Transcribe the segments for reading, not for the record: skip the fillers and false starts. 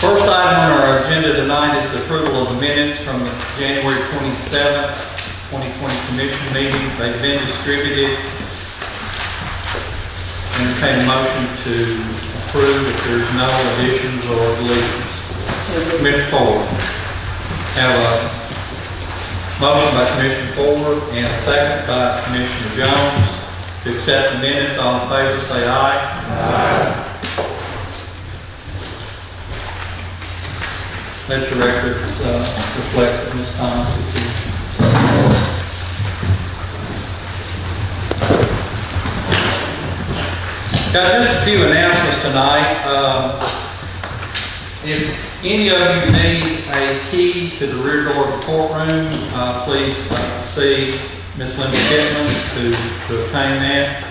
First item on our agenda tonight is the approval of the minutes from the January 27th, 2020 commission meeting. They've been distributed. Entertain a motion to approve if there's no additions or deletions. Commissioner Ford. Have a motion by Commissioner Ford and a second by Commissioner Jones to accept the minutes. All in favor say aye. Aye. let the records reflect that Ms. Thomas is here. Got just a few announcements tonight. If any of you need a key to the rear door of the courtroom, please see Ms. Linda Kitman to obtain that.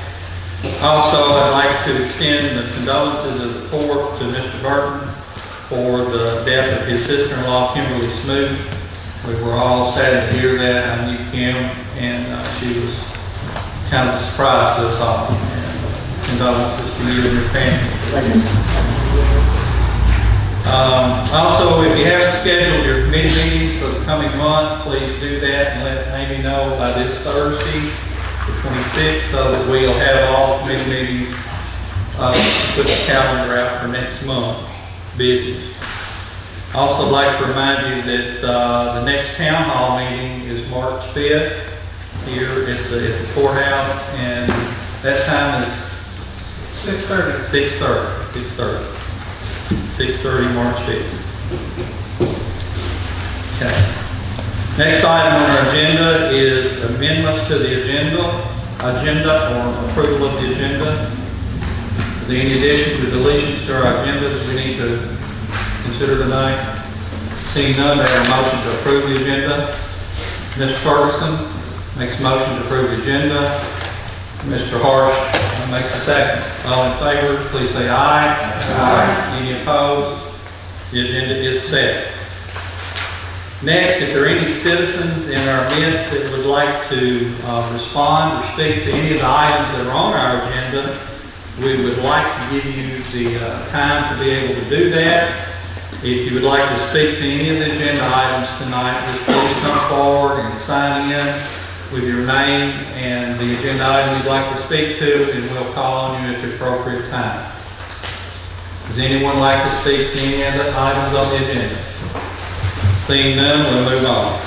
Also, I'd like to extend the condolences of the court to Mr. Burton for the death of his sister-in-law, Kimberly Smoot. We were all sad to hear that. I knew Kim, and she was kind of a surprise to us all. And condolences to you and your family. Also, if you haven't scheduled your committee meetings for the coming month, please do that and let Amy know by this Thursday, the 26th, so that we'll have all the committee meetings, put the calendar out for next month business. Also, I'd like to remind you that the next town hall meeting is March 5th here at the courthouse, and that time is 6:30, March 5th. Okay. Next item on our agenda is amendments to the agenda or approval of the agenda. Are there any additions or deletions to our agenda that we need to consider tonight? Seeing none, I have a motion to approve the agenda. Mr. Ferguson makes a motion to approve the agenda. Mr. Harsh makes a second. All in favor, please say aye. Aye. Any opposed? The agenda is set. Next, if there are any citizens in our midst that would like to respond or speak to any of the items that are on our agenda, we would like to give you the time to be able to do that. If you would like to speak to any of the agenda items tonight, just please come forward and sign in with your name and the agenda item you'd like to speak to, and we'll call on you at the appropriate time. Does anyone like to speak to any of the items on the agenda? Seeing none, we'll move on.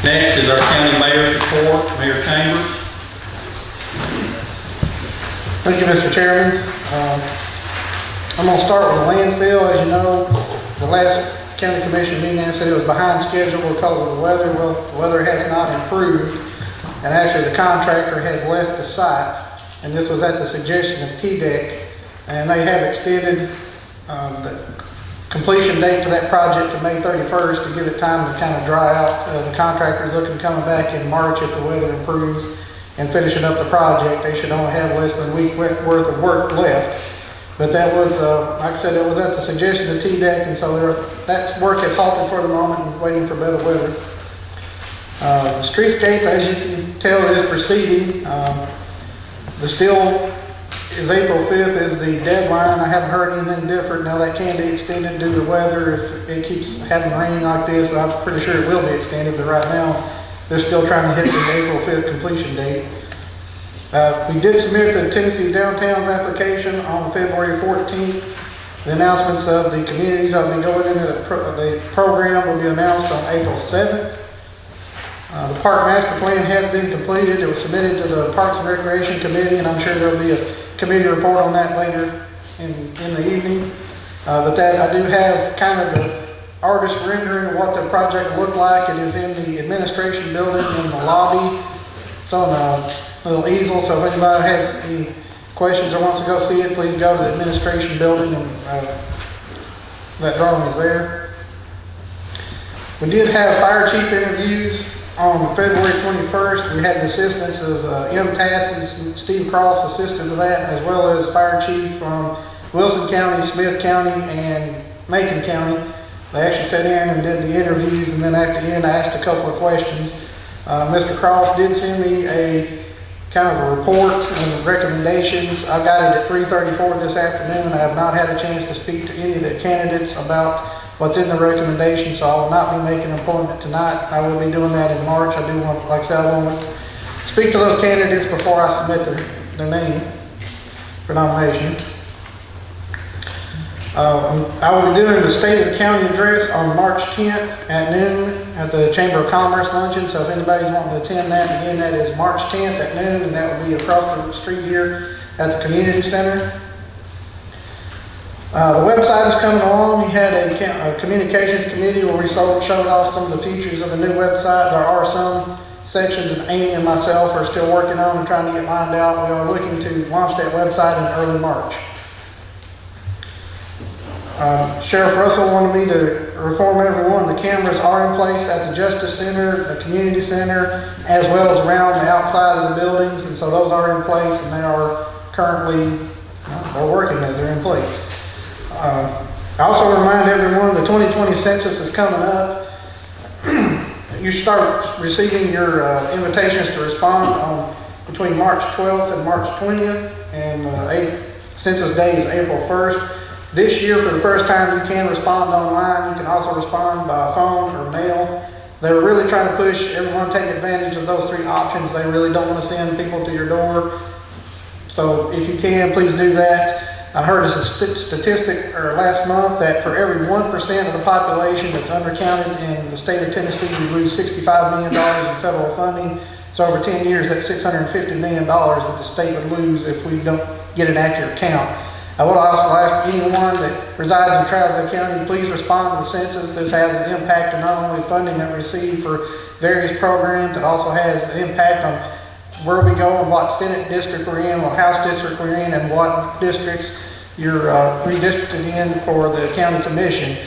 Next is our county mayor's report. Mayor Chambers. Thank you, Mr. Chairman. I'm going to start with the landfill. As you know, the last county commission meeting, I said it was behind schedule because of the weather. Well, the weather has not improved, and actually the contractor has left the site, and this was at the suggestion of TDEC, and they have extended the completion date to that project to May 31st to give it time to kind of dry out. The contractor is looking coming back in March if the weather improves and finishing up the project. They should only have less than a week worth of work left. But that was, like I said, that was at the suggestion of TDEC, and so that work has halted for the moment and waiting for better weather. The streetscape, as you can tell, is proceeding. The still is April 5th is the deadline. I haven't heard anything different. Now that can be extended due to weather. If it keeps having rain like this, I'm pretty sure it will be extended, but right now they're still trying to hit the April 5th completion date. We did submit the Tennessee Downtowns application on February 14th. The announcements of the communities that will be going into the program will be announced on April 7th. The Park Master Plan has been completed. It was submitted to the Parks and Recreation Committee, and I'm sure there will be a committee report on that later in the evening. But that I do have kind of the artist rendering of what the project looked like. It is in the administration building in the lobby. It's on a little easel, so if anybody has any questions or wants to go see it, please go to the administration building, and that drawing is there. We did have fire chief interviews on February 21st. We had the assistance of MTAS, Steve Cross assisted with that, as well as fire chief from Wilson County, Smith County, and Macon County. They actually sat in and did the interviews, and then at the end I asked a couple of questions. Mr. Cross did send me a kind of a report and recommendations. I got it at 3:34 this afternoon. I have not had a chance to speak to any of the candidates about what's in the recommendation, so I will not be making an appointment tonight. I will be doing that in March. I do want, like I said, I want to speak to those candidates before I submit their name for nomination. I will be doing the State of the County address on March 10th at noon at the Chamber of Commerce luncheon. So if anybody's wanting to attend that, again, that is March 10th at noon, and that will be across the street here at the Community Center. The website is coming along. We had a communications committee where we showed off some of the features of the new website. There are some sections that Amy and myself are still working on and trying to get lined out. We are looking to launch that website in early March. Sheriff Russell wanted me to inform everyone the cameras are in place at the Justice Center, the Community Center, as well as around the outside of the buildings, and so those are in place and they are currently they're working as they're in place. I also remind everyone the 2020 census is coming up. You start receiving your invitations to respond on between March 12th and March 20th, and census day is April 1st. This year, for the first time, you can respond online. You can also respond by phone or mail. They're really trying to push everyone to take advantage of those three options. They really don't want to send people to your door. So if you can, please do that. I heard a statistic last month that for every 1% of the population that's undercounted in the state of Tennessee, we lose $65 million in federal funding. So over 10 years, that's $650 million that the state would lose if we don't get an accurate count. I would also ask anyone that resides in Trousdale County, please respond to the census. This has an impact on not only funding that we receive for various programs, it also has an impact on where we go and what Senate district we're in, what House district we're in, and what districts you're redistricted in for the county commission.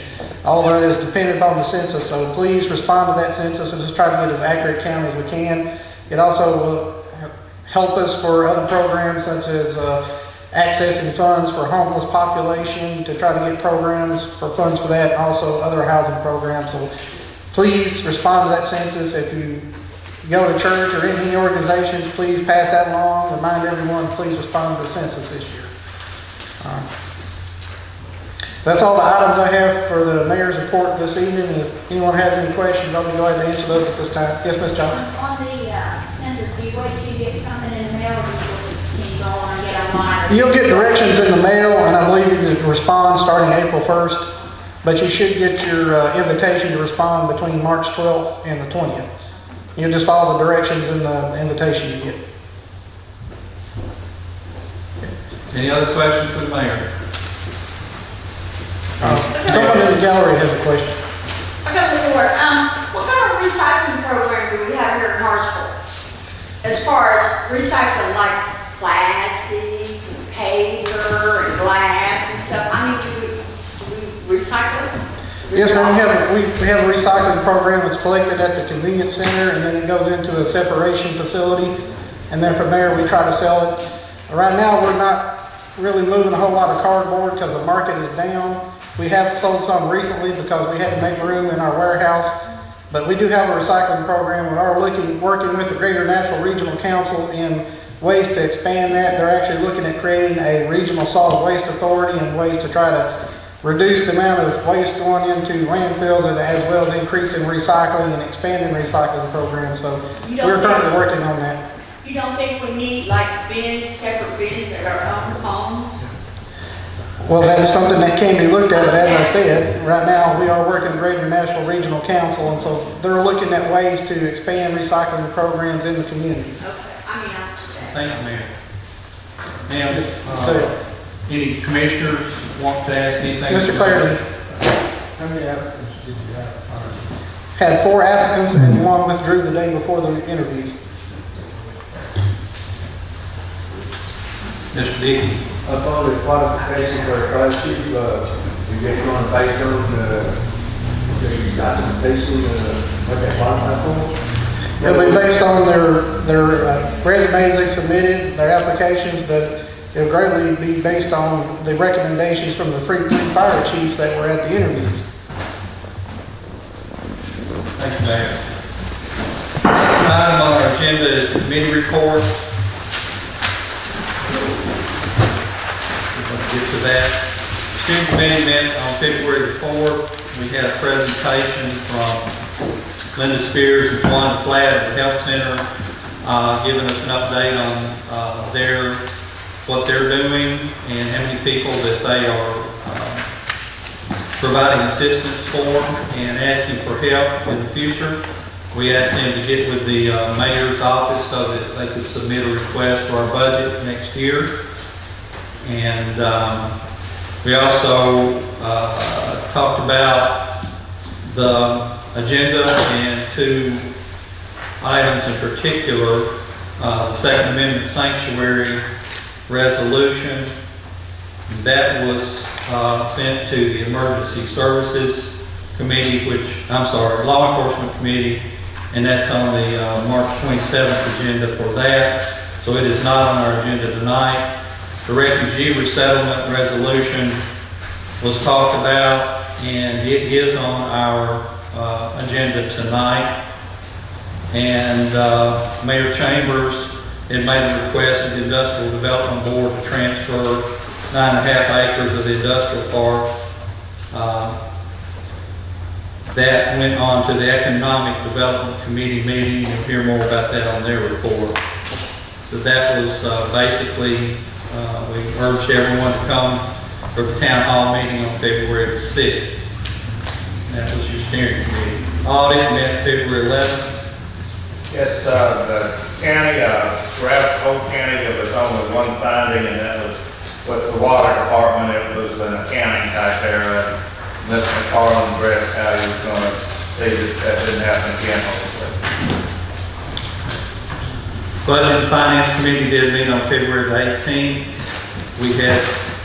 All of that is dependent upon the census, so please respond to that census and just try to get as accurate count as we can. It also will help us for other programs such as accessing funds for homeless population, to try to get programs for funds for that, and also other housing programs. So please respond to that census. If you go to church or in any organizations, please pass that along. Remind everyone, please respond to the census this year. That's all the items I have for the mayor's report this evening. If anyone has any questions, I'll be glad to answer those at this time. Yes, Ms. Johnson? On the census, do you wait till you get something in the mail, or can you go on and get online? You'll get directions in the mail, and I believe you can respond starting April 1st, but you should get your invitation to respond between March 12th and the 20th. You'll just follow the directions in the invitation you get. Any other questions for the mayor? Someone in the gallery has a question. I got the word. What kind of recycling program do we have here in Hartsville? As far as recycling, like plastic, paper, and glass and stuff. I mean, do we recycle? Yes, ma'am. We have a recycling program that's collected at the convenience center, and then it goes into a separation facility, and then from there we try to sell it. Right now we're not really moving a whole lot of cardboard because the market is down. We have sold some recently because we had to make room in our warehouse, but we do have a recycling program. We are working with the Greater Nashville Regional Council in ways to expand that. They're actually looking at creating a regional solid waste authority and ways to try to reduce the amount of waste going into landfills, and as well as increasing recycling and expanding recycling programs. So we're currently working on that. You don't think we need like bins, separate bins at our own homes? Well, that is something that can be looked at, but as I said, right now we are working with Greater Nashville Regional Council, and so they're looking at ways to expand recycling programs in the community. Okay, I mean, I understand. Thank you, ma'am. Now, any commissioners want to ask anything? Mr. Clarity. How many applicants did you have? Had 4 applicants and 1 withdrew the day before the interviews. Mr. Dickey. I thought the qualifications for a class chief, you get one based on the documentation, what they qualify for? It'll be based on their resumes they submitted, their applications, but it'll greatly be based on the recommendations from the 3 fire chiefs that were at the interviews. Thank you, Mayor. Next item on our agenda is committee reports. We'll get to that. Student committee met on February the 4th. We had a presentation from Linda Spears and Juan Flatt at the Health Center, giving us an update on what they're doing and how many people that they are providing assistance for and asking for help in the future. We asked them to get with the mayor's office so that they could submit a request for our budget next year. And We also talked about the agenda and two items in particular, the Second Amendment sanctuary resolution. That was sent to the Emergency Services Committee, Law Enforcement Committee, and that's on the March 27th agenda for that. So it is not on our agenda tonight. The refugee resettlement resolution was talked about, and it is on our agenda tonight. And Mayor Chambers had made a request of the Industrial Development Board to transfer 9.5 acres of the industrial park. That went on to the Economic Development Committee meeting. You'll hear more about that on their report. So that was basically, we urged everyone to come for the town hall meeting on February the 6th. That was your steering committee. Audit met February 11th. Yes, the county, throughout the whole county, there was only one finding, and that was with the water department. It was an accounting type error. Mr. McCarland addressed how he was going to see that didn't happen again. Budget and Finance Committee did meet on February the 18th. We had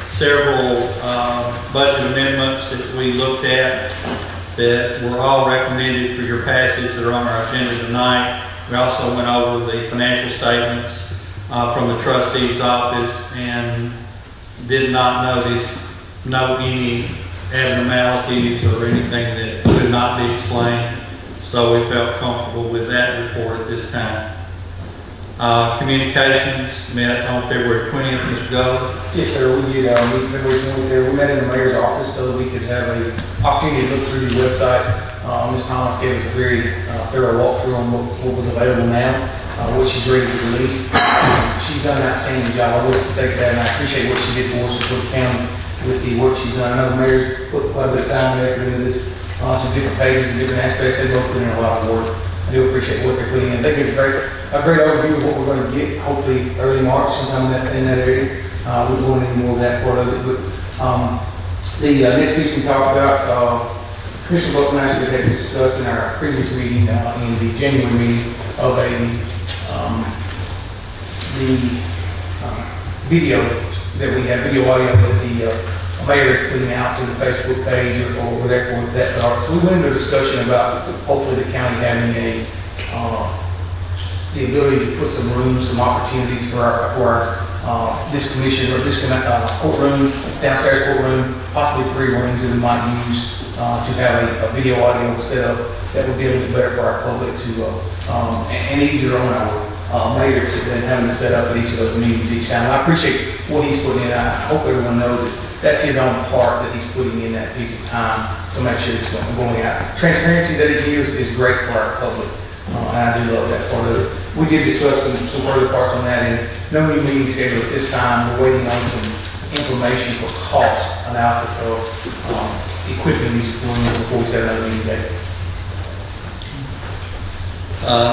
several budget amendments that we looked at that were all recommended for your passage that are on our agenda tonight. We also went over the financial statements from the trustee's office and did not note any abnormalities or anything that could not be explained. So we felt comfortable with that report at this time. Communications met on February 20th, Mr. Gold. Yes, sir. We did meet February 20th. We met in the mayor's office so that we could have an opportunity to look through the website. Ms. Thomas gave us a very thorough walkthrough on what was available now, what she's ready to release. She's done an outstanding job. I will state that, and I appreciate what she did for us for the county with the work she's done. I know the mayor's put quite a bit of time and effort into this, some different pages and different aspects. They both put in a lot of work. I do appreciate what they're putting in. They give a great overview of what we're going to get, hopefully early March, sometime in that area. We'll go into more of that part of it. But the next piece we talked about, Commissioner Buckmaster had discussed in our previous meeting, in the January meeting, of the video that we have, video audio that the mayor is putting out to the Facebook page or whatever with that. So we went into a discussion about hopefully the county having the ability to put some rooms, some opportunities for this commission or this courtroom, downstairs courtroom, possibly 3 rooms that we might use to have a video audio set up that would be a little better for our public to and easier on our mayors than having to set up at each of those meetings each time. I appreciate what he's putting in. I hope everyone knows that that's his own part that he's putting in that piece of time to make sure it's going out. Transparency that he gives is great for our public, and I do love that part of it. We did discuss some further parts on that, and no new meeting scheduled at this time. We're waiting on some information for cost analysis of equipment these rooms before we set another meeting date.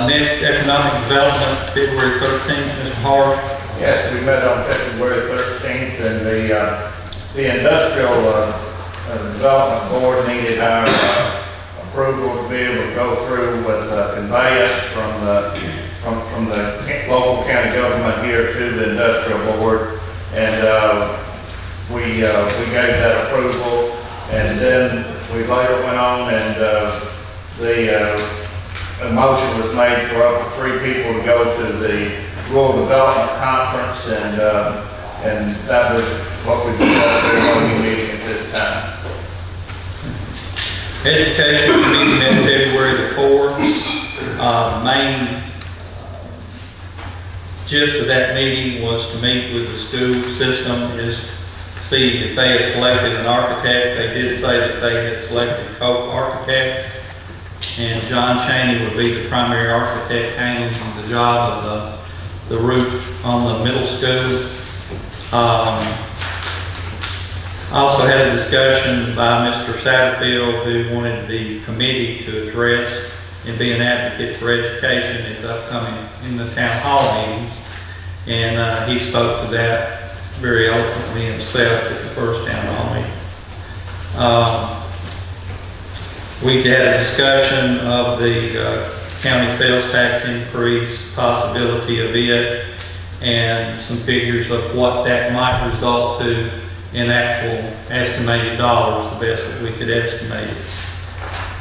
Next, Economic Development, February 13th, Mr. Hart. Yes, we met on February 13th, and the Industrial Development Board needed our approval to be able to go through with conveyance from the local county government here to the Industrial Board, and we gave that approval, and then we later went on and a motion was made for up to 3 people to go to the Rural Development Conference, and that was what we discussed at the meeting at this time. Education Committee met February the 4th. Main gist of that meeting was to meet with the school system, is see if they had selected an architect. They did say that they had selected co-architects, and John Chaney would be the primary architect handling the job of the roof on the middle school. I also had a discussion by Mr. Satterfield, who wanted the committee to address and be an advocate for education at the upcoming in the town hall meetings, and he spoke to that very eloquently himself at the first town hall meeting. We had a discussion of the county sales tax increase, possibility of it, and some figures of what that might result to in actual estimated dollars, the best that we could estimate it.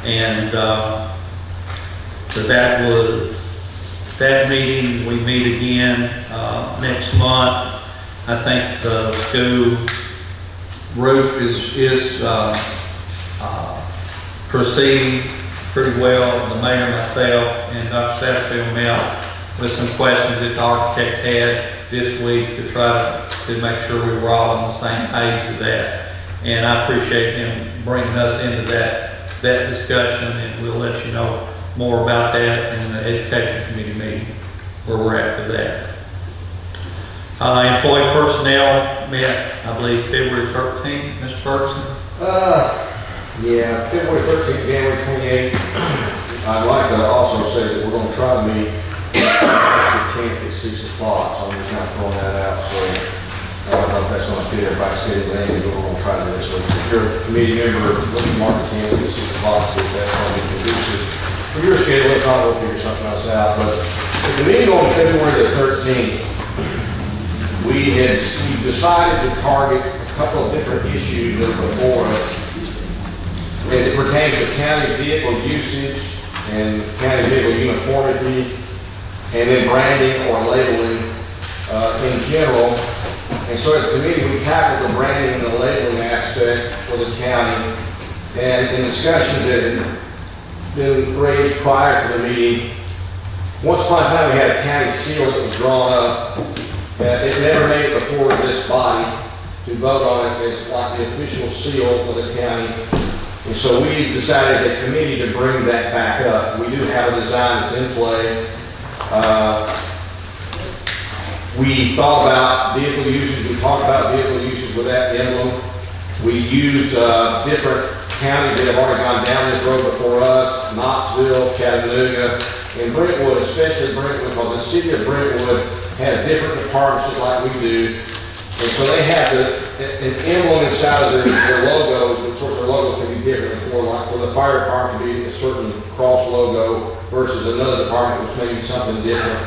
And so that was that meeting. We meet again next month. I think the school roof is proceeding pretty well. The mayor, myself, and Dr. Satterfield met with some questions that the architect had this week to try to make sure we were all on the same page with that. And I appreciate him bringing us into that discussion, and we'll let you know more about that in the education committee meeting where we're at with that. Employee personnel met, I believe, February 13th, Mr. Ferguson. Yeah, February 13th, January 28th. I'd like to also say that we're going to try to meet the 10th at 6 o'clock, so I'm just not throwing that out. So I don't know if that's going to fit everybody's schedule, but we're going to try to do this. So if you're a committee member, look at March 10th at 6 o'clock, see if that's going to be conducive for your schedule. If not, we'll figure something else out. But at the meeting on February the 13th, we decided to target a couple of different issues that are before us as it pertains to county vehicle usage and county vehicle uniformity, and then branding or labeling in general. And so as a committee, we tackled the branding and the labeling aspect for the county. And in discussions that had been raised prior to the meeting, once upon a time we had a county seal that was drawn up. It never made it before this body to vote on it. It's like the official seal for the county. And so we decided as a committee to bring that back up. We do have a design that's in play. We thought about vehicle usage. We talked about vehicle usage with that emblem. We used different counties that have already gone down this road before us: Knoxville, Chattanooga, and Brentwood, especially Brentwood, because the city of Brentwood has different departments just like we do. And so they have an emblem inside of their logos. Of course, their logo can be different. For the fire department to be a certain cross logo versus another department which may be something different.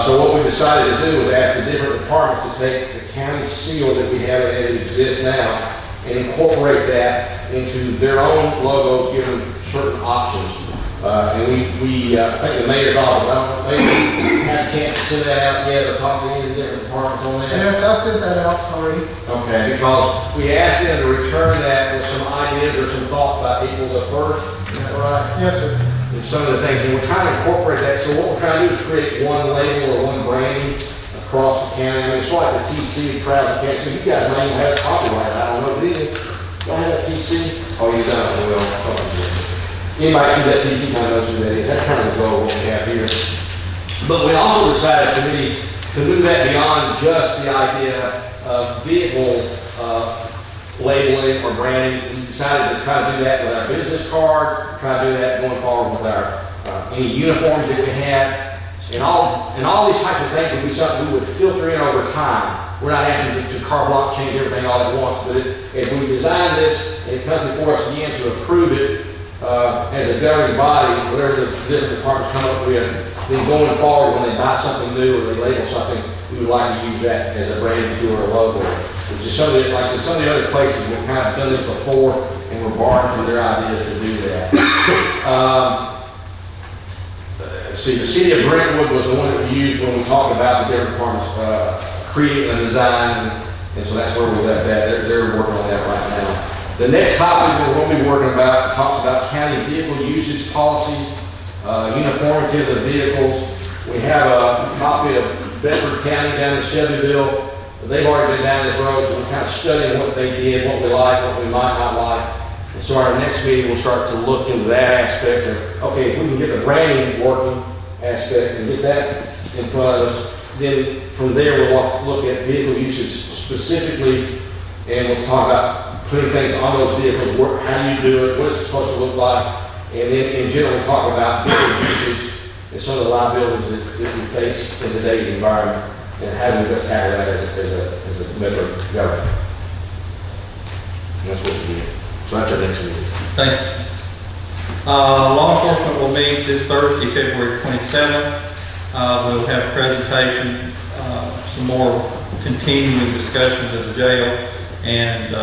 So what we decided to do was ask the different departments to take the county seal that we have as it exists now and incorporate that into their own logos, given certain options. And we I think the mayor's office, I don't know, maybe had a chance to send that out yet or talk to any of the different departments on that? Yes, I sent that out already. Okay, because we asked them to return that with some ideas or some thoughts about April the 1st. Is that right? Yes, sir. And some of the things, and we're trying to incorporate that. So what we're trying to do is create one label or one branding across the county. I mean, it's like the TC, Trousdale County. So you guys may even have copyright. I don't know, do you? Y'all have that TC? Oh, you don't? Well, anybody see that TC kind of knows who that is. That's kind of the goal what we have here. But we also decided as a committee to move that beyond just the idea of vehicle labeling or branding. We decided to try to do that with our business cards, try to do that going forward with our any uniforms that we have, and all these types of things would be something we would filter in over time. We're not asking to carte blanche change everything all at once, but if we design this and it comes before us again to approve it as a governing body, whatever the different departments come up with, then going forward when they buy something new or they label something, we would like to use that as a branding tool or a logo. Which is something that, like I said, some of the other places we've kind of done this before and we're borrowing from their ideas to do that. See, the city of Brentwood was the one that we used when we talked about the different departments creating a design, and so that's where we left that. They're working on that right now. The next topic that we're going to be working about talks about county vehicle usage policies, uniformity of the vehicles. We have a copy of Bedford County down in Shelbyville. They've already been down this road, so we're kind of studying what they did, what we like, what we might not like. And so our next meeting, we'll start to look into that aspect of, okay, if we can get the branding working aspect and get that in front of us, then from there we'll look at vehicle usage specifically, and we'll talk about putting things on those vehicles, how you do it, what it's supposed to look like, and then in general we'll talk about vehicle usage and some of the liabilities that we face in today's environment, and how do we best handle that as a member of government. And that's what we do. So that's our next meeting. Thank you. Law enforcement will meet this Thursday, February 27th. We'll have a presentation, some more continuing discussions of the jail, and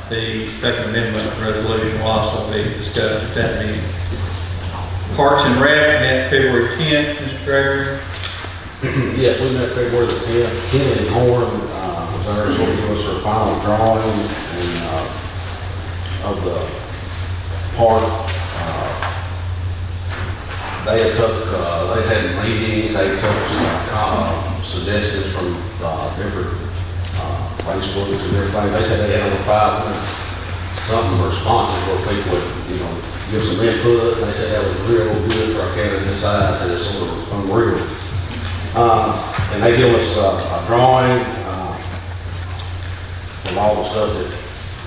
the Second Amendment resolution will also be discussed at that meeting. Parks and Rec met February 10th, Mr. Gregory. Yes, we met February the 10th. Kenny and Horn was there to give us their final drawing and of the park. They had meetings, they took suggestions from different Facebooks and everything. They said they had over 500 something responses where people would, give some input. They said that was real good for our county this size, and it's sort of unreal. And they give us a drawing of all the stuff that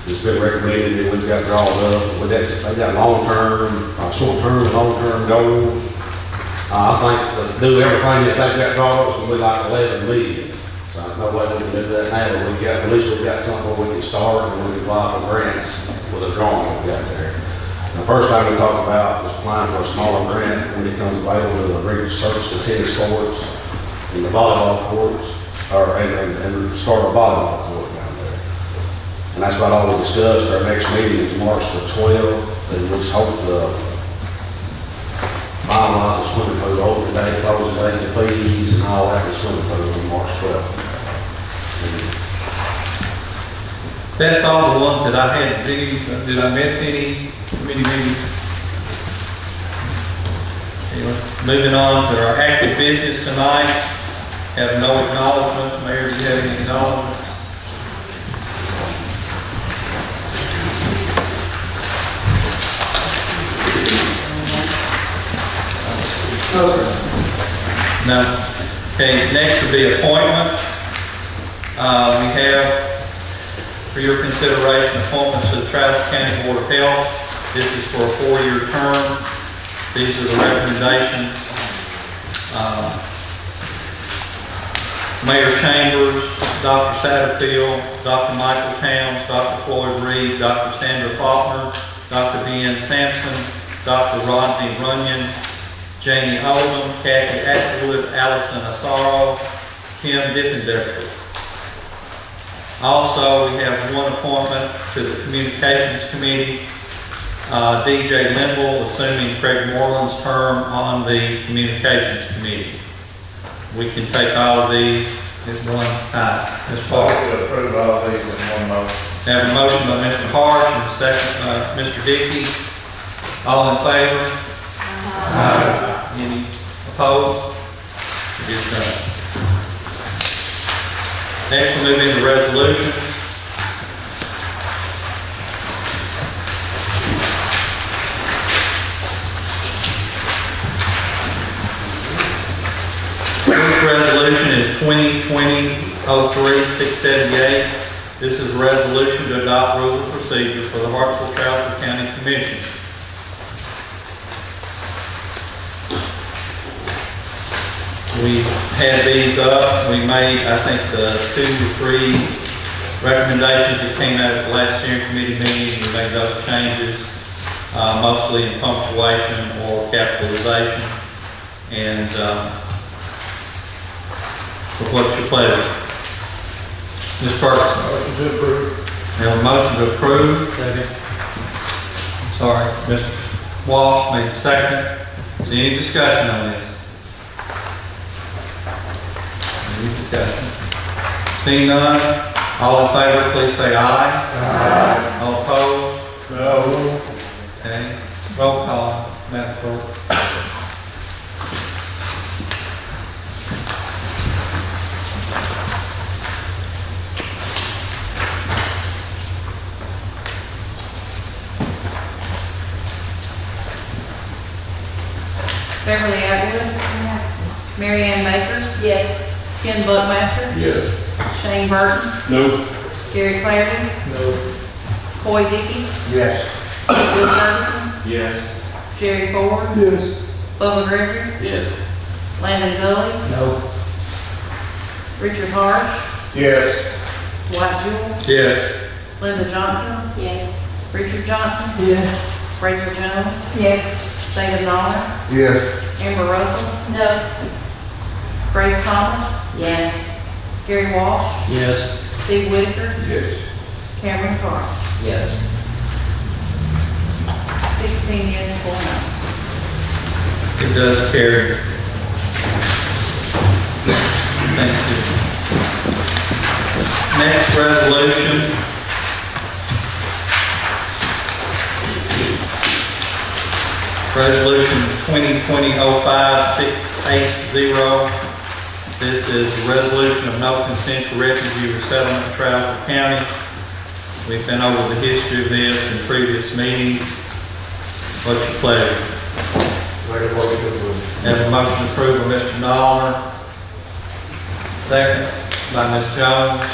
has been recommended that we've got drawn up. They got long-term, short-term, and long-term goals. I think to do everything that they've got drawn up is going to be like 11 million. So I no way we can do that now, but at least we've got something where we can start and we can apply for grants with a drawing we've got there. The first thing we talked about was applying for a smaller grant when it comes available to research the tennis courts and the volleyball courts, and start a volleyball court down there. And that's about all we discussed. Our next meeting is March the 12th, and we just hope to finalize the swimming pool, open day, closing day, the fees, and all that for swimming pool on March 12th. That's all the ones that I had to do. Did I miss any committee meetings? Anyway, moving on to our active business tonight. Have no acknowledgements. Mayor, do you have any acknowledgements? No, sir. No. Okay, next will be appointment. We have for your consideration appointments to the Trousdale County Board of Health. This is for a 4-year term. These are the recommendations. Mayor Chambers, Dr. Satterfield, Dr. Michael Towns, Dr. Floyd Reed, Dr. Sandra Faulkner, Dr. Ben Sampson, Dr. Rodney Runyon, Jamie Oldham, Kathy Atwood, Allison Asaro, Kim Diffenderfer. Also, we have one appointment to the Communications Committee, DJ Linville, assuming Craig Moreland's term on the Communications Committee. We can take all of these at one time. Ms. Park. To approve all these in one motion. Have a motion by Mr. Park and a second by Mr. Dickey. All in favor? Aye. Any opposed? It is done. Next, we'll move into resolutions. First resolution is 2020-03-678. This is a resolution to adopt rules of procedure for the Hartsville-Trousdale County Commission. We had these up. We made, I think, the 2 to 3 recommendations that came out at the last steering committee meeting. We made those changes, mostly in punctuation or capitalization. And what's your pleasure? Ms. Ferguson? Motion to approve. We have a motion to approve. Sorry, Mr. Walsh made the second. Is there any discussion on this? Any discussion? Seeing none, all in favor, please say aye. Aye. All opposed? No. Okay. Roll call, Madam Clerk. Beverly Atwood. Yes. Mary Ann Baker. Yes. Ken Buckmaster. Yes. Shane Burton. No. Gary Clarendon. No. Coy Dickey. Yes. Bill Ferguson. Yes. Jerry Ford. Yes. Bubba Gregory. Yes. Landon Gully. No. Richard Harsh. Yes. Dwight Jewell. Yes. Linda Johnson. Yes. Richard Johnson, Yes. Rachel Jones. Yes. David Norman, Yes. Amber Russell, No. Grace Thomas, Yes. Gary Walsh, Yes. Steve Whitaker, Yes. Cameron Carr. Yes. 16 yes, 4 no. It does carry. Thank you. Next resolution. Resolution 2020-05-680. This is a resolution of no consent for refugee resettlement in Trousdale County. We've been over the history of this in previous meetings. What's your pleasure? Make a motion to approve. Have a motion approved by Mr. Dollar. Second by Ms. Jones.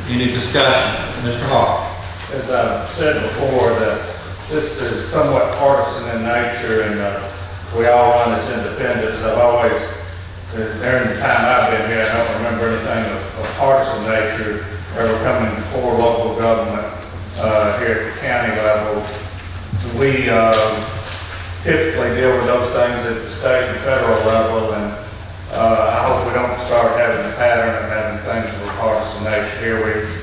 Any discussion? Mr. Hawk? As I've said before, that this is somewhat partisan in nature, and we all run as independents. I've always, during the time I've been here, I don't remember anything of partisan nature ever coming before local government here at the county level. We typically deal with those things at the state and federal level, and I hope we don't start having a pattern of having things of a partisan nature here.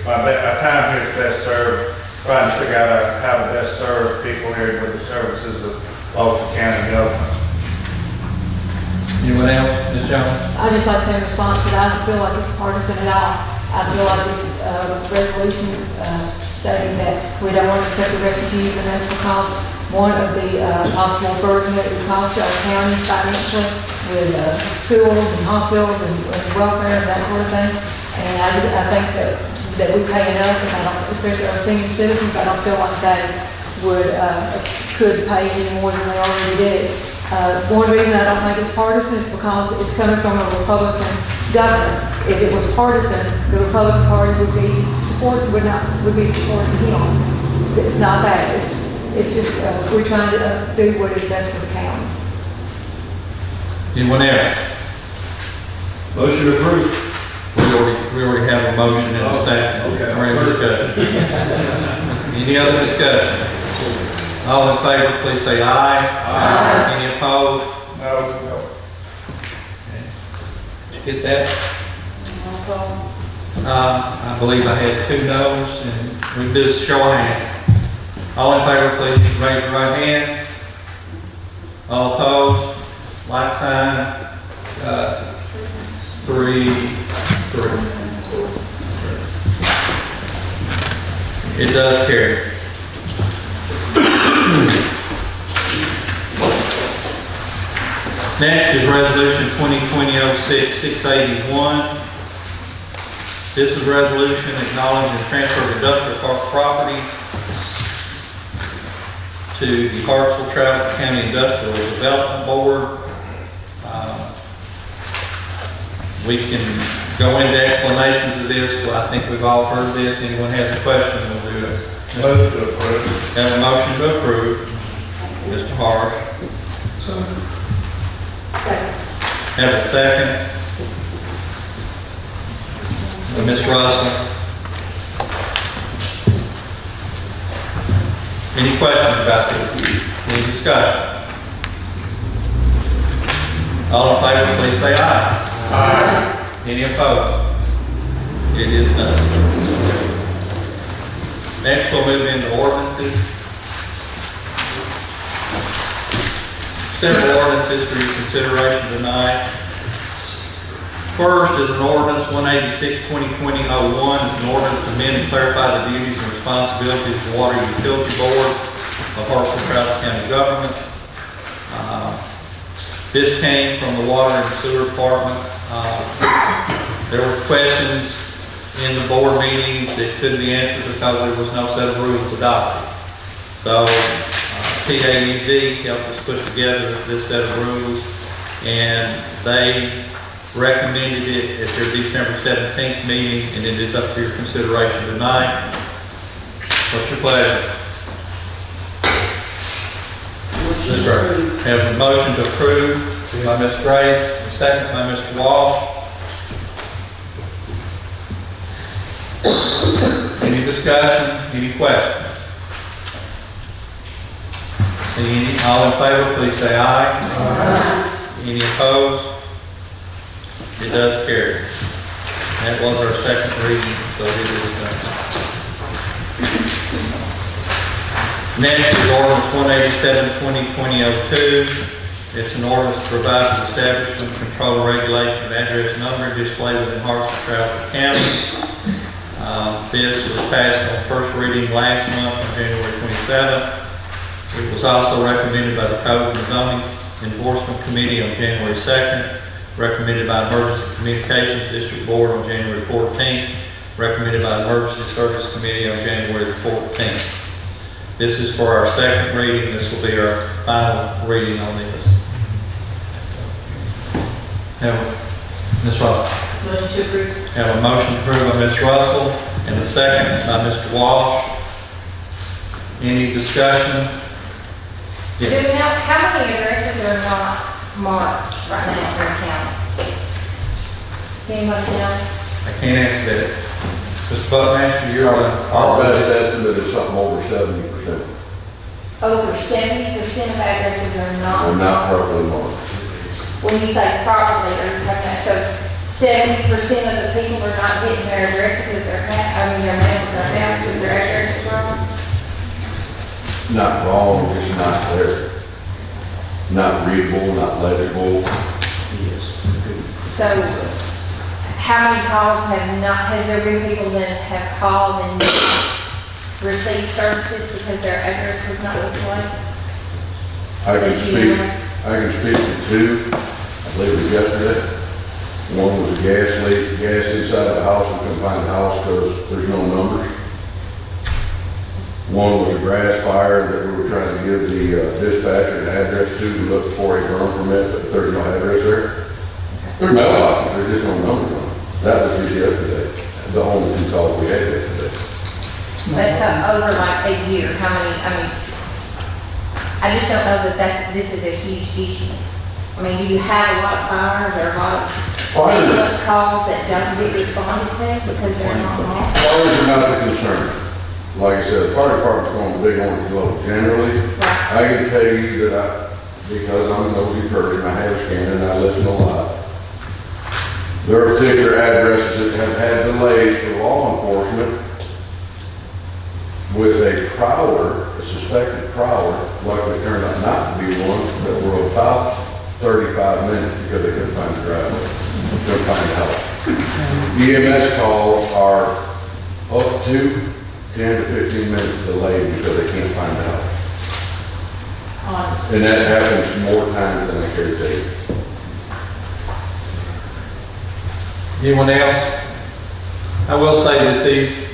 Our time here is best served trying to figure out how to best serve people here with the services of local county government. Anyone else? Ms. Jones? I just like to say in response to that, I don't feel like it's partisan at all. I feel like it's a resolution stating that we don't want to accept the refugees, and that's because one of the possible burden that it would cost our county financially with schools and hospitals and welfare and that sort of thing. And I think that we pay enough, and I don't, especially our senior citizens, I don't feel like they could pay any more than they already did. One reason I don't think it's partisan is because it's coming from a Republican governor. If it was partisan, the Republican Party would be supporting him. It's not that. It's just we're trying to do what is best for the county. Anyone else? Motion approved. We already have a motion and a second. Okay. We're in discussion. Any other discussion? All in favor, please say aye. Aye. Any opposed? No. Did you get that? I believe I had 2 no's, and we do this show of hands. All in favor, please raise your right hand. All opposed? Like sign. 3. It does carry. Next is resolution 2020-06-681. This is a resolution acknowledging the transfer of industrial park property to the Trousdale County Industrial Development Board. We can go into explanations of this. Well, I think we've all heard this. Anyone has a question, we'll do it. Move to approve. Have a motion to approve. Mr. Hart. Second. Have a second. Ms. Russell. Any questions about this? Any discussion? All in favor, please say aye. Aye. Any opposed? It is done. Next, we'll move into ordinances. Several ordinances for your consideration tonight. First is an ordinance 186/2020-01. It's an ordinance to amend and clarify the duties and responsibilities of the Water Utility Board of Trousdale County government. This came from the Water and Sewer Department. There were questions in the board meetings that couldn't be answered because there was no set of rules adopted. So TAUD helped us put together this set of rules, and they recommended it at their December 17th meeting, and it is up for your consideration tonight. What's your pleasure? Have a motion to approve by Ms. Grace, a second by Mr. Walsh. Any discussion? Any questions? See any? All in favor, please say aye. Any opposed? It does carry. That was our second reading, so it is done. Next is ordinance 187-2020-02. It's an ordinance to provide for the establishment, control, and regulation of address number display within Hartsville, Trousdale County. This was passed on first reading last month on January 27th. It was also recommended by the Code and Zoning Enforcement Committee on January 2nd, recommended by Emergency Communications District Board on January 14th, recommended by Emergency Service Committee on January the 14th. This is for our second reading. This will be our final reading on this. Now, Ms. Russell. Motion to approve. Have a motion approved by Ms. Russell and a second by Mr. Walsh. Any discussion? Do we know how many addresses are not marked right now in our county? Does anybody know? I can't answer that. Mr. Buckmaster, you're Our best estimate is something over 70%. Over 70% of addresses are We're not not marked. properly marked. When you say properly, are you talking about, so 70% of the people are not getting their addresses at their house, their mail at their house because their address is wrong? Not wrong, just not there. Not readable, not legible. So how many calls has there been people that have called and received services because their address was not displayed? I can speak to two. I believe it was yesterday. One was a gas leak, gas inside the house. We couldn't find the house because there's no numbers. One was a grass fire that we were trying to give the dispatcher an address to look for a burn permit, but there's no address there. There's no options, there's just no numbers on it. That was just yesterday. The only two calls we had yesterday. But so over like a year, how many, I just don't know that this is a huge issue. I mean, do you have a lot of fires or a lot of ambulance calls that don't get responded to because they're not marked? Fires are not the concern. Like I said, the fire department's going to big orange glow. Generally, Right. I can tell you that because I'm a nosy person, I have a scan and I listen a lot. There are particular addresses that have had delays for law enforcement with a prowler, a suspected prowler, luckily it turned out not to be one, that were about 35 minutes because they couldn't find the driveway, couldn't find the house. EMS calls are up to 10 to 15 minutes delayed because they can't find the house. And that happens more times than I care to tell you. Anyone else? I will say that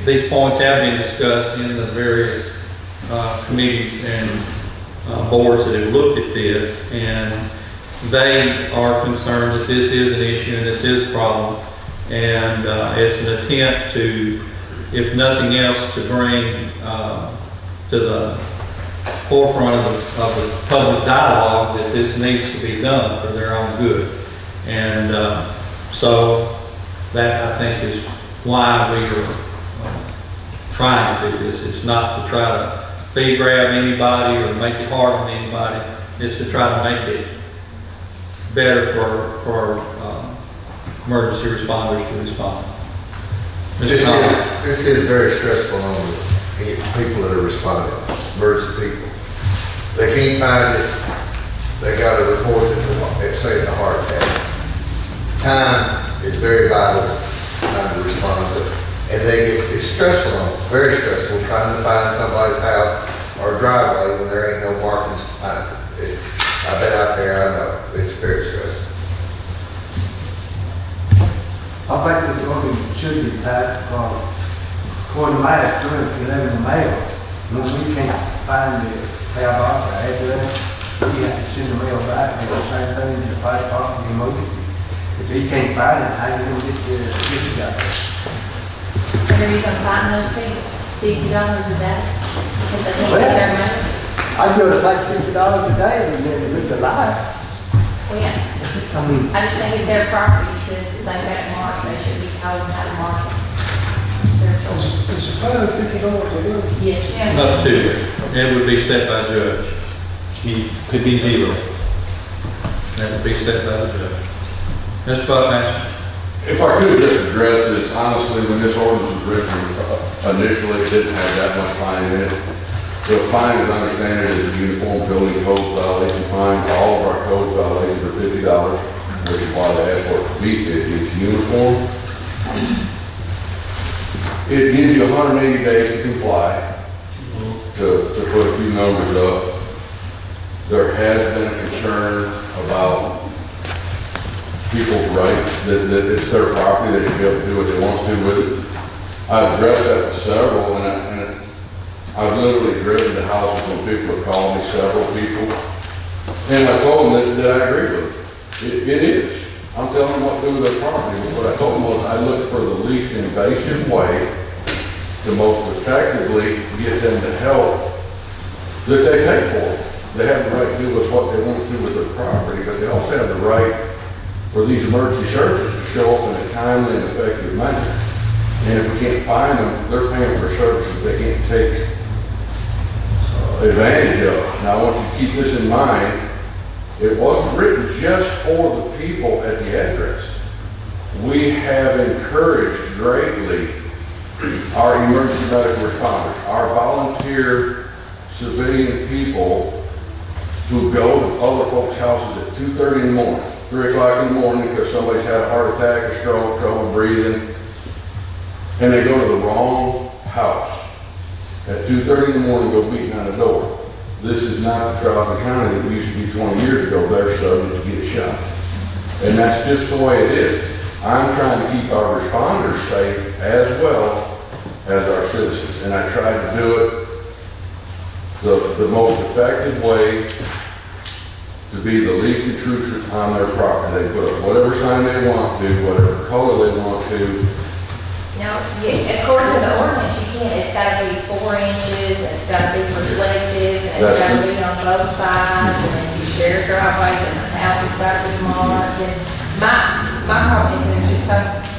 these points have been discussed in the various committees and boards that have looked at this, and they are concerned that this is an issue and this is a problem, and it's an attempt to, if nothing else, to bring to the forefront of the public dialogue that this needs to be done for their own good. And so that, I think, is why we are trying to do this. It's not to try to fee grab anybody or make it hard on anybody. It's to try to make it better for emergency responders to respond. Mr. Thomas. This is very stressful on the people that are responding, emergency people. They can't find it, they got to report it, say it's a heart attack. Time is very vital, time to respond to it. And it's stressful on them, very stressful, trying to find somebody's house or driveway when there ain't no markings to find it. I've been out there, I know, it's very stressful. I think it's going to should be passed because according to my experience, you live in the mail, once we can't find the mailbox or address, we have to send the mail back and the same thing to the fire department and emergency. If he can't find it, how you going to get the guy? And are you going to find those people $50 a day? Because they can't get their money? I'd go to like $50 a day and then live the life. Well, yeah. I mean, I just think it's their property, that they got it marked, they should be told how to mark it. It's their It's $150 to do. Yes. Yeah. Up to, it would be set by judge. Which means, could be zero. That would be set by the judge. Mr. Buckmaster? If I could just address this, honestly, when this ordinance was written, initially, it didn't have that much fine in it. The fine, as I understand it, is a uniform building code violation fine. All of our code violations are $50, which is why they asked for it to be 50. It's uniform. It gives you 180 days to comply, to put a few numbers up. There has been a concern about people's rights, that it's their property, they should be able to do what they want to with it. I've addressed that with several, and I've literally driven to houses when people have called me, several people, and I told them that I agree with it. It is. I'm telling them what to do with their property. What I told them was I look for the least invasive way to most effectively get them the help that they pay for. They have the right to do with what they want to do with their property, but they also have the right for these emergency services to show up in a timely and effective manner. And if we can't find them, they're paying for services they can't take advantage of. Now, I want you to keep this in mind. It wasn't written just for the people at the address. We have encouraged greatly our emergency medical responders, our volunteer civilian people who go to other folks' houses at 2:30 in the morning, 3 o'clock in the morning because somebody's had a heart attack, a stroke, trouble breathing, and they go to the wrong house at 2:30 in the morning, go beating on the door. This is not the Trousdale County that used to be 20 years ago. They're subject to get shot. And that's just the way it is. I'm trying to keep our responders safe as well as our citizens. And I try to do it the most effective way to be the least intrusive on their property. They put up whatever sign they want to, whatever color they want to. No, yeah, according to the ordinance, you can't, it's gotta be 4 inches, and it's gotta be reflective, and it's gotta be on both sides, and if you share driveways, and the house has gotta be marked, and my problem is there's just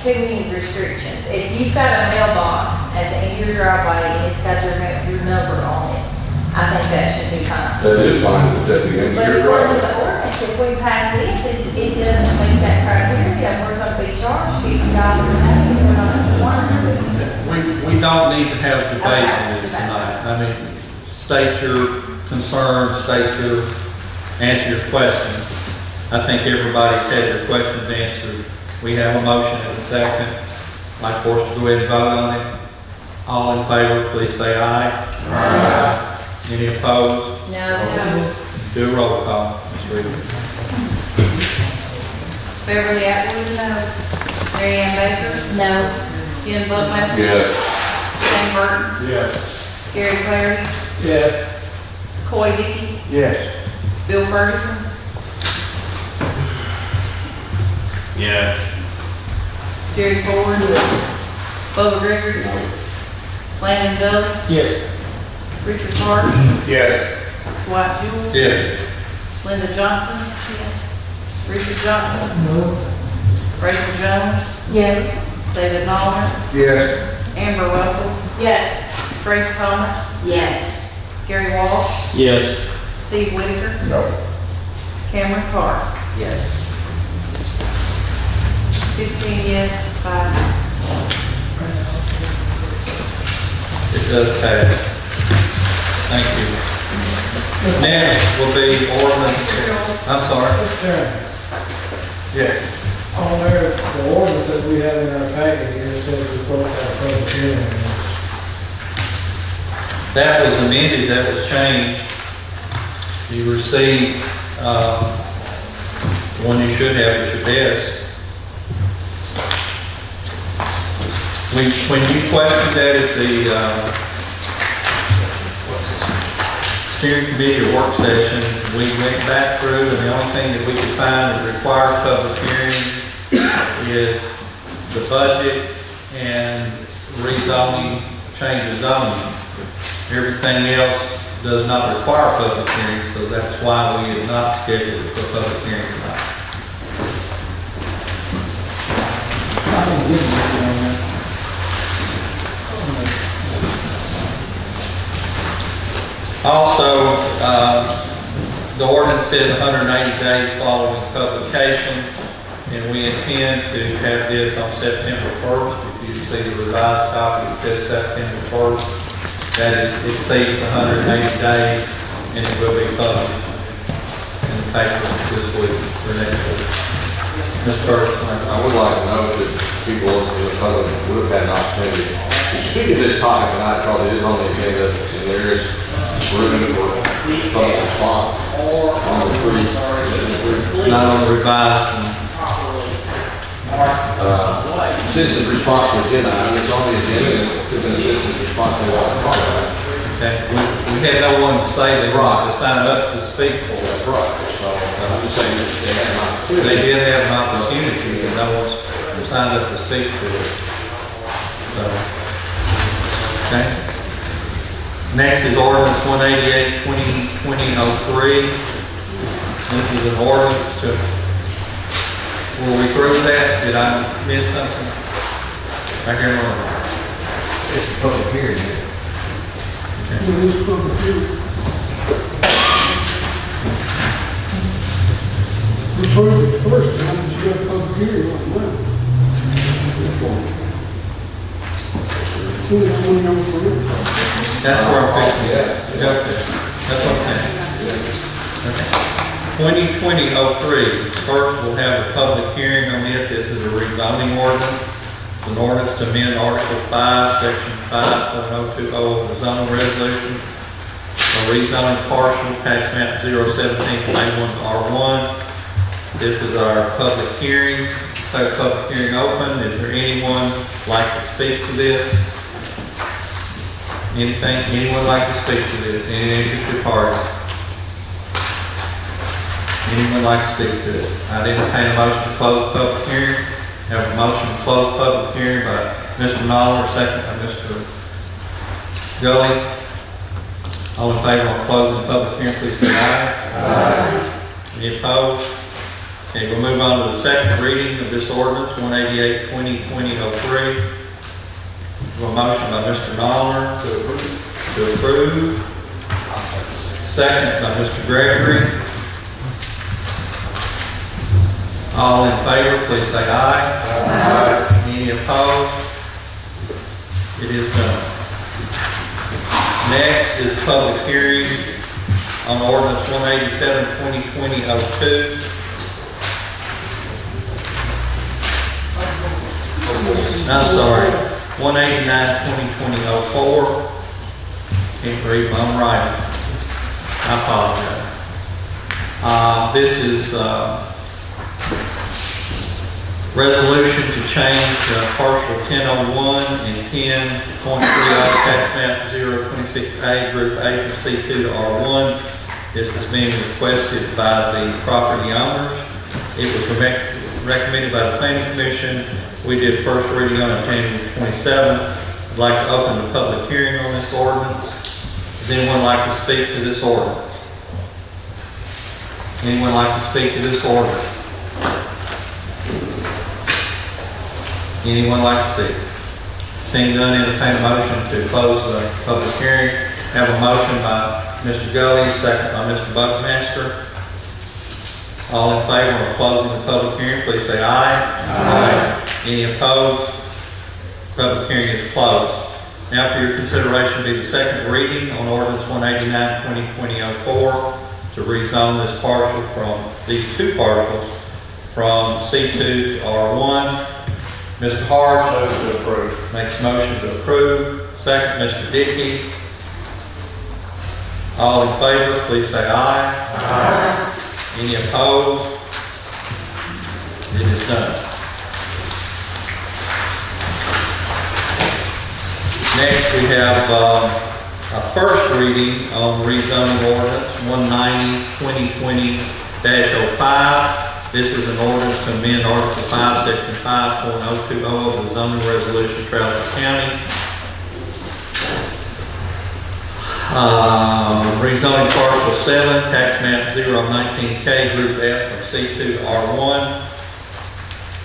too many restrictions. If you've got a mailbox at the end of your driveway, and it's got your number on it, I think that should be fine. That is fine if it's at the end of But your according to driveway. the ordinance, if we pass this, it doesn't meet that criteria, we're gonna be charged $50 a day, we're not We don't need to have debate on this tonight. I mean, state your concern, answer your question. I think everybody's had their questions answered. We have a motion and a second. I'd like for us to go ahead and vote on it. All in favor, please say aye. Aye. Any opposed? No. Do a roll call, Ms. Reed. Beverly Atwood, no. Mary Ann Baker, No. Ken Buckmaster. Yes. Shane Burton, Yes. Gary Clary, Yes. Coy Dickey, Yes. Bill Ferguson, Yes. Jerry Ford, Bubba Gregory, Landon Dove, Yes. Richard Clark, Yes. Dwight Jewell, Yes. Linda Johnson, Richard Johnson, Rachel Jones, Yes. David Nolan, Yes. Amber Russell, Yes. Grace Thomas, Yes. Gary Walsh, Yes. Steve Whitaker, No. Cameron Clark. Yes. 15 yes, 5 no. It does pass. Thank you. Next will be ordinance, I'm sorry. Mr. Chairman, Yes. on there, the ordinance that we have in our packet here says we're supposed to have public hearing. on this. That was amended, that was changed. You received, one you should have at your desk. When you questioned that at the steering committee work session, we went back through, and the only thing that we could find that requires public hearing is the budget and rezoning, change of zoning. Everything else does not require public hearing, so that's why we have not scheduled it for public hearing tonight. I didn't get anything on that. Also, the ordinance says 180 days following publication, and we intend to have this on September 1st. If you see the revised copy, it says September 1st. That exceeds 180 days, and it will be published in the paper this week or next week. Mr. Burke, I would like to know that people in the public would have had an opportunity to speak to this topic tonight, because it is on the agenda, and there is room for public response on the three. not on the revised one. Citizen response to agenda, I mean, it's on the agenda, and it's been a citizen response to what we're talking about. Okay, we had no one to say they wanted to sign up to speak for it. That's right, so I'm just saying that they had an opportunity. They did have an opportunity, and no one signed up to speak to it. So, okay. Next is ordinance 188, 2003. This is an ordinance to, were we through that? Did I miss something? I can't remember. It's a public hearing here. We heard it first time, but you got a public hearing on that. Which one? 2003. That's where I'm fixing it. Okay. That's what I'm saying. Okay. 2020-03. First, we'll have a public hearing on this. This is a rezoning ordinance. It's an ordinance to amend Article 5, Section 5.020 of the zoning resolution. A rezoning partial tax map 017 from A1 to R1. This is our public hearing. Declare public hearing open. Is there anyone like to speak to this? Anyone like to speak to this? Any interested party? Anyone like to speak to it? I entertain a motion to close the public hearing. Have a motion to close the public hearing by Mr. Noller, second by Mr. Gully. All in favor of closing the public hearing, please say aye. Aye. Any opposed? Okay, we'll move on to the second reading of this ordinance, 188, 2003. A motion by Mr. Noller to approve. Second by Mr. Gregory. All in favor, please say aye. Aye. Any opposed? It is done. Next is public hearing on ordinance 187, 2020-02. I'm sorry, 189, 2020-04. Can't read my own writing. I apologize. This is resolution to change partial 1001 and 10.30 tax map 026A, group A from C2 to R1. This is being requested by the property owners. It was recommended by the Planning Commission. We did first reading on it January 27th. I'd like to open the public hearing on this ordinance. Does anyone like to speak to this ordinance? Anyone like to speak to this ordinance? Anyone like to speak? Seeing none, entertain a motion to close the public hearing. Have a motion by Mr. Gully, second by Mr. Buckmaster. All in favor of closing the public hearing, please say aye. Aye. Any opposed? Public hearing is closed. Now for your consideration be the second reading on ordinance 189, 2020-04 to rezone this parcel from these two parcels from C2 to R1. Mr. Hart Move to approve. makes motion to approve. Second, Mr. Dickey. All in favor, please say aye. Aye. Any opposed? It is done. Next, we have a first reading on rezoning ordinance 190, 2020-05. This is an ordinance to amend Article 5, Section 5.020 of the zoning resolution, Trousdale County. Rezoning parcel 7, tax map 019K, group F from C2 to R1.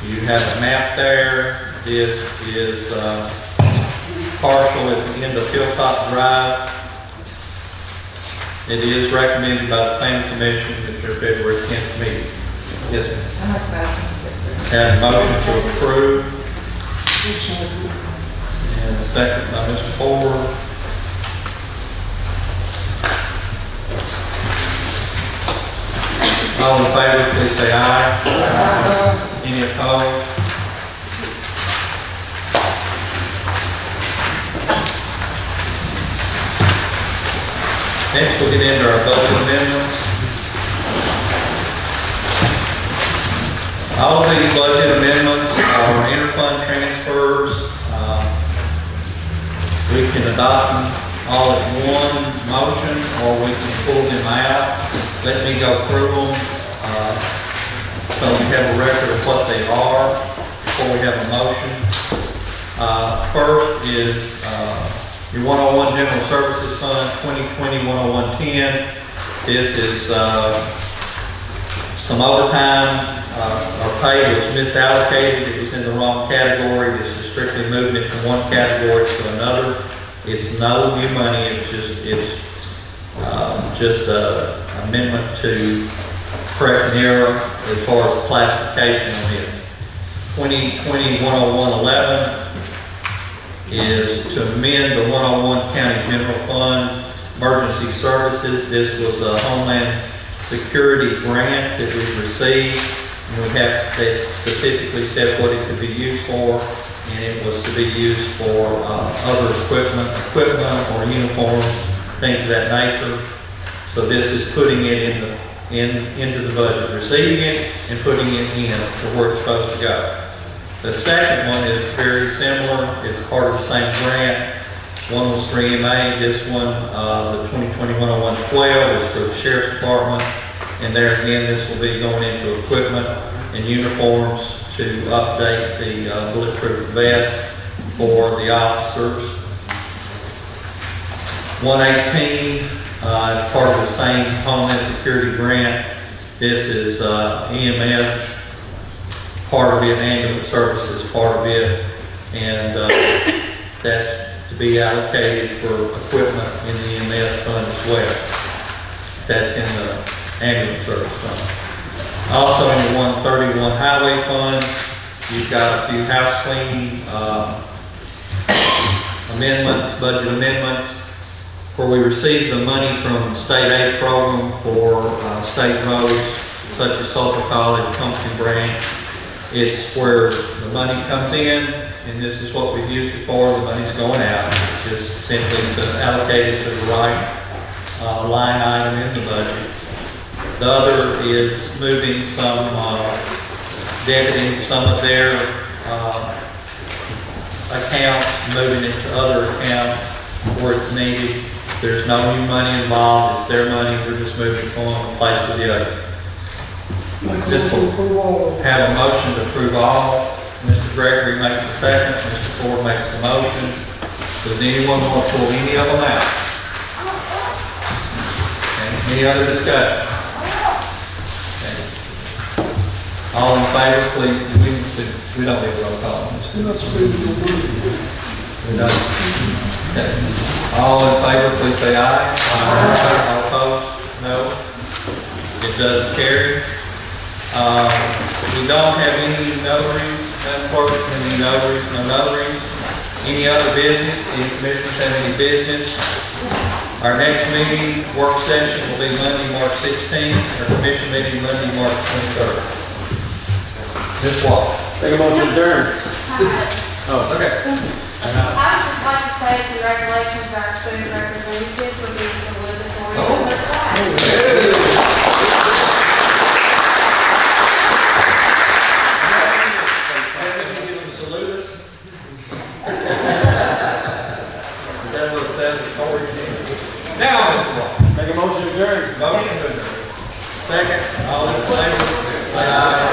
You have a map there. This is partial at the end of Hilltop Drive. It is recommended by the planning commission at their February 10th meeting. Yes, ma'am. I make a motion to approve. Have a motion to approve. And a second by Mr. Ford. All in favor, please say aye. Aye. Any opposed? Next, we'll get into our budget amendments. All of these budget amendments are interfund transfers. We can adopt them all at one motion, or we can pull them out. Let me go through them, so we have a record of what they are before we have a motion. First is your 101 General Services Fund, 2020-101-10. This is some overtime or pay was misallocated. It was in the wrong category. This is strictly moving it from one category to another. It's no new money. It's just an amendment to correct an error as far as classification on it. 2020-101-11 is to amend the 101 County General Fund Emergency Services. This was a Homeland Security grant that we received, and we have that specifically said what it could be used for, and it was to be used for other equipment or uniforms, things of that nature. So this is putting it into the budget, receiving it and putting it in to where it's supposed to go. The second one is very similar. It's part of the same grant. One was 3MA. This one, the 2020-101-12 is for the Sheriff's Department. And there again, this will be going into equipment and uniforms to update the bulletproof vest for the officers. 118 is part of the same Homeland Security grant. This is EMS, part of it, ambulance services, part of it, and that's to be allocated for equipment in the EMS fund as well. That's in the ambulance service fund. Also in the 131 highway fund, you've got a few house cleaning amendments, budget amendments, where we received the money from state aid program for state roads such as Sulphur College, Pumpkin Branch. It's where the money comes in, and this is what we've used it for. The money's going out. It's just simply to allocate it to the right line item in the budget. The other is moving some, debiting some of their accounts, moving it to other accounts where it's needed. There's no new money involved. It's their money. We're just moving from one place to the other. Just have a motion to approve all. Mr. Gregory makes the second. Mr. Ford makes the motion. Does anyone want to pull any of them out? Okay. Any other discussion? Okay. All in favor, please. We don't need a roll call on this. We don't. Okay. All in favor, please say aye. Aye. All opposed? No. It does carry. We don't have any notaries, none clerks, any notaries, no notaries. Any other business? Any commissioners have any business? Our next meeting, work session, will be Monday, March 16th. Our commission meeting, Monday, March 23rd. Ms. Wall. Make a motion to adjourn. Oh, okay. I would just like to say congratulations to our student representative for being salutatorial in their class. Now, Mr. Wall. Make a motion to adjourn. Motion to adjourn. Second, all in favor, say aye.